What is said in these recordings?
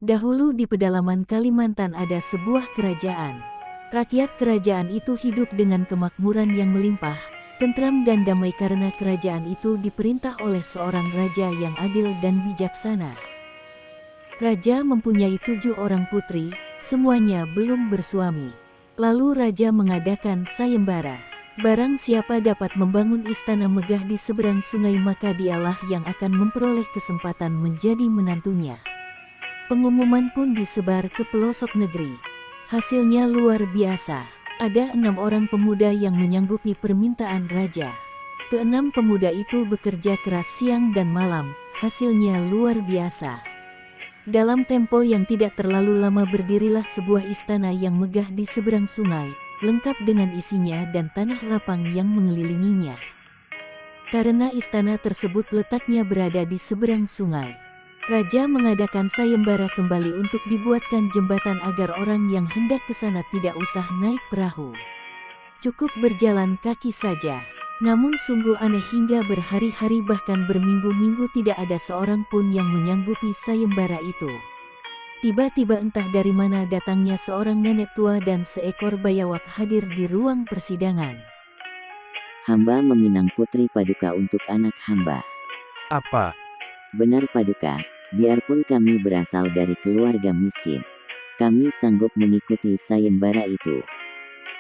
Dahulu di pedalaman Kalimantan ada sebuah kerajaan. Rakyat kerajaan itu hidup dengan kemakmuran yang melimpah, tentram dan damai karena kerajaan itu diperintah oleh seorang raja yang adil dan bijaksana. Raja mempunyai 7 orang putri, semuanya belum bersuami. Lalu raja mengadakan sayembara. Barang siapa dapat membangun istana megah di seberang sungai maka dialah yang akan memperoleh kesempatan menjadi menantunya. Pengumuman pun disebar ke pelosok negeri. Hasilnya luar biasa. Ada 6 orang pemuda yang menyanggupi permintaan raja. Keenam pemuda itu bekerja keras siang dan malam. Hasilnya luar biasa. Dalam tempo yang tidak terlalu lama berdirilah sebuah istana yang megah di seberang sungai, lengkap dengan isinya dan tanah lapang yang mengelilinginya. Karena istana tersebut letaknya berada di seberang sungai, raja mengadakan sayembara kembali untuk dibuatkan jembatan agar orang yang hendak ke sana tidak usah naik perahu. Cukup berjalan kaki saja. Namun sungguh aneh hingga berhari-hari bahkan berminggu-minggu tidak ada seorang pun yang menyanggupi sayembara itu. Tiba-tiba entah dari mana datangnya seorang nenek tua dan seekor bayawak hadir di ruang persidangan. Hamba meminang putri Paduka untuk anak hamba. Apa? Benar Paduka, biarpun kami berasal dari keluarga miskin, kami sanggup mengikuti sayembara itu.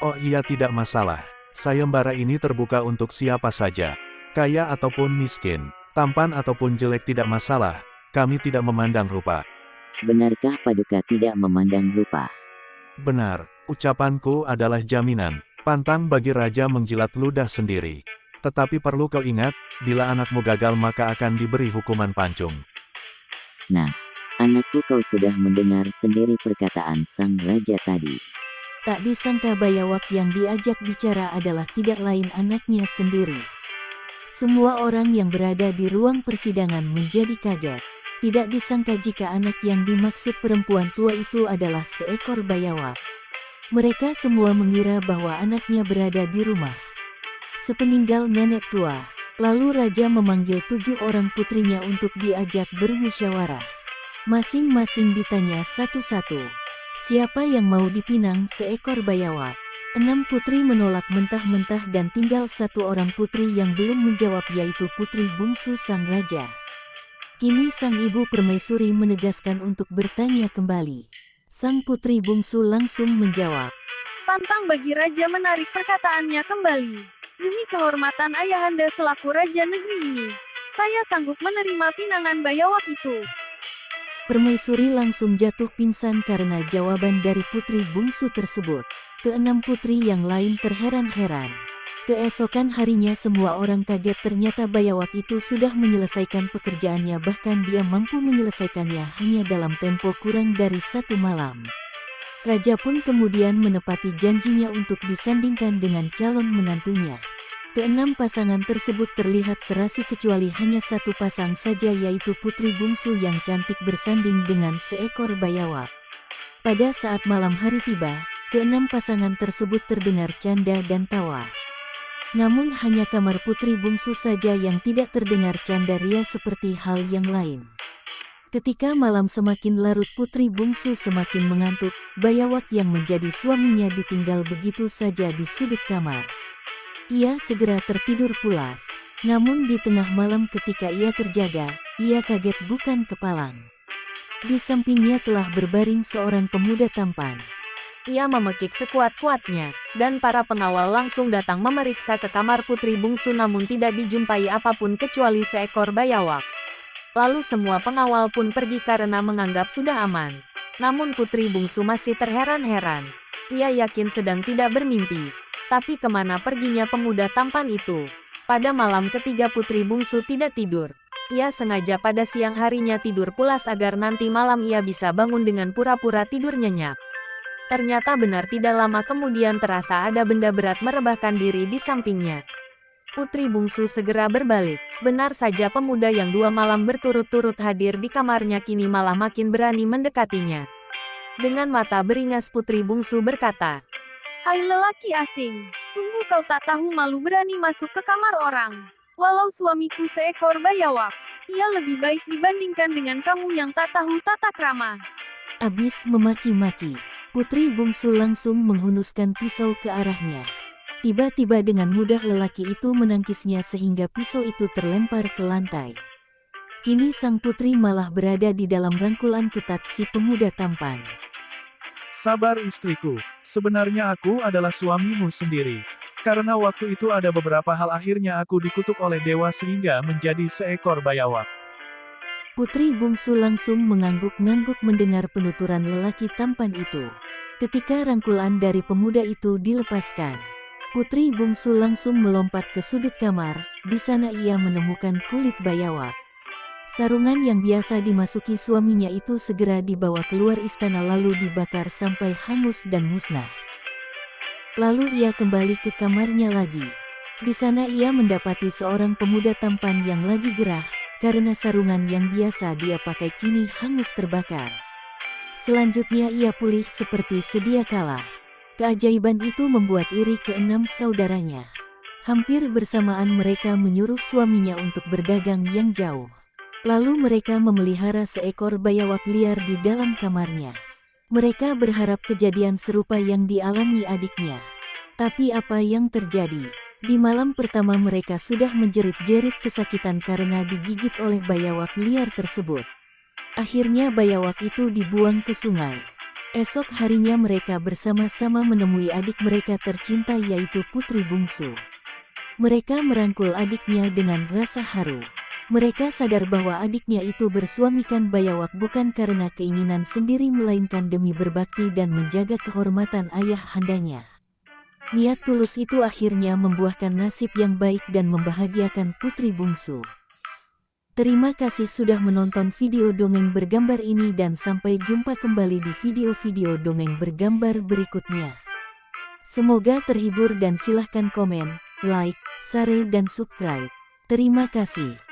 Oh iya, tidak masalah. Sayembara ini terbuka untuk siapa saja. Kaya ataupun miskin, tampan ataupun jelek tidak masalah. Kami tidak memandang rupa. Benarkah Paduka tidak memandang rupa? Benar, ucapanku adalah jaminan. Pantang bagi raja menjilat ludah sendiri. Tetapi perlu kau ingat, bila anakmu gagal maka akan diberi hukuman pancung. Nah, anakku, kau sudah mendengar sendiri perkataan sang raja tadi. Tak disangka bayawak yang diajak bicara adalah tidak lain anaknya sendiri. Semua orang yang berada di ruang persidangan menjadi kaget. Tidak disangka jika anak yang dimaksud perempuan tua itu adalah seekor bayawak. Mereka semua mengira bahwa anaknya berada di rumah. Sepeninggal nenek tua, lalu raja memanggil 7 orang putrinya untuk diajak bermusyawarah. Masing-masing ditanya satu-satu. Siapa yang mau dipinang seekor bayawak? 6 putri menolak mentah-mentah dan tinggal 1 orang putri yang belum menjawab, yaitu putri bungsu sang raja. Kini sang ibu permaisuri menegaskan untuk bertanya kembali. Sang putri bungsu langsung menjawab. Pantang bagi raja menarik perkataannya kembali. Demi kehormatan ayahanda selaku raja negeri ini, saya sanggup menerima pinangan bayawak itu. Permaisuri langsung jatuh pingsan karena jawaban dari putri bungsu tersebut. Keenam putri yang lain terheran-heran. Keesokan harinya semua orang kaget, ternyata bayawak itu sudah menyelesaikan pekerjaannya, bahkan dia mampu menyelesaikannya hanya dalam tempo kurang dari 1 malam. Raja pun kemudian menepati janjinya untuk disandingkan dengan calon menantunya. Keenam pasangan tersebut terlihat serasi kecuali hanya 1 pasang saja, yaitu putri bungsu yang cantik bersanding dengan seekor bayawak. Pada saat malam hari tiba, keenam pasangan tersebut terdengar canda dan tawa. Namun hanya kamar putri bungsu saja yang tidak terdengar canda ria seperti hal yang lain. Ketika malam semakin larut, putri bungsu semakin mengantuk. Bayawak yang menjadi suaminya ditinggal begitu saja di sudut kamar. Ia segera tertidur pulas. Namun di tengah malam ketika ia terjaga, ia kaget bukan kepalang. Di sampingnya telah berbaring seorang pemuda tampan. Ia memekik sekuat-kuatnya, dan para pengawal langsung datang memeriksa ke kamar putri bungsu, namun tidak dijumpai apapun kecuali seekor bayawak. Lalu semua pengawal pun pergi karena menganggap sudah aman. Namun putri bungsu masih terheran-heran. Ia yakin sedang tidak bermimpi. Tapi kemana perginya pemuda tampan itu? Pada malam ketiga putri bungsu tidak tidur. Ia sengaja pada siang harinya tidur pulas agar nanti malam ia bisa bangun dengan pura-pura tidur nyenyak. Ternyata benar, tidak lama kemudian terasa ada benda berat merebahkan diri di sampingnya. Putri bungsu segera berbalik. Benar saja, pemuda yang 2 malam berturut-turut hadir di kamarnya kini malah makin berani mendekatinya. Dengan mata beringas putri bungsu berkata, "Hai lelaki asing, sungguh kau tak tahu malu berani masuk ke kamar orang. Walau suamiku seekor bayawak, ia lebih baik dibandingkan dengan kamu yang tak tahu tata krama." Abis memaki-maki, putri bungsu langsung menghunuskan pisau ke arahnya. Tiba-tiba dengan mudah lelaki itu menangkisnya sehingga pisau itu terlempar ke lantai. Kini sang putri malah berada di dalam rangkulan ketat si pemuda tampan. Sabar istriku, sebenarnya aku adalah suamimu sendiri. Karena waktu itu ada beberapa hal akhirnya aku dikutuk oleh dewa sehingga menjadi seekor bayawak. Putri bungsu langsung mengangguk-ngangguk mendengar penuturan lelaki tampan itu. Ketika rangkulan dari pemuda itu dilepaskan, putri bungsu langsung melompat ke sudut kamar. Di sana ia menemukan kulit bayawak. Sarungan yang biasa dimasuki suaminya itu segera dibawa keluar istana lalu dibakar sampai hangus dan musnah. Lalu ia kembali ke kamarnya lagi. Di sana ia mendapati seorang pemuda tampan yang lagi gerah, karena sarungan yang biasa dia pakai kini hangus terbakar. Selanjutnya ia pulih seperti sedia kala. Keajaiban itu membuat iri keenam saudaranya. Hampir bersamaan mereka menyuruh suaminya untuk berdagang yang jauh. Lalu mereka memelihara seekor bayawak liar di dalam kamarnya. Mereka berharap kejadian serupa yang dialami adiknya. Tapi apa yang terjadi? Di malam pertama mereka sudah menjerit-jerit kesakitan karena digigit oleh bayawak liar tersebut. Akhirnya bayawak itu dibuang ke sungai. Esok harinya mereka bersama-sama menemui adik mereka tercinta yaitu putri bungsu. Mereka merangkul adiknya dengan rasa haru. Mereka sadar bahwa adiknya itu bersuamikan bayawak bukan karena keinginan sendiri melainkan demi berbakti dan menjaga kehormatan ayah handanya. Niat tulus itu akhirnya membuahkan nasib yang baik dan membahagiakan putri bungsu. Terima kasih sudah menonton video dongeng bergambar ini dan sampai jumpa kembali di video-video dongeng bergambar berikutnya. Semoga terhibur dan silahkan komen, like, share dan subscribe. Terima kasih.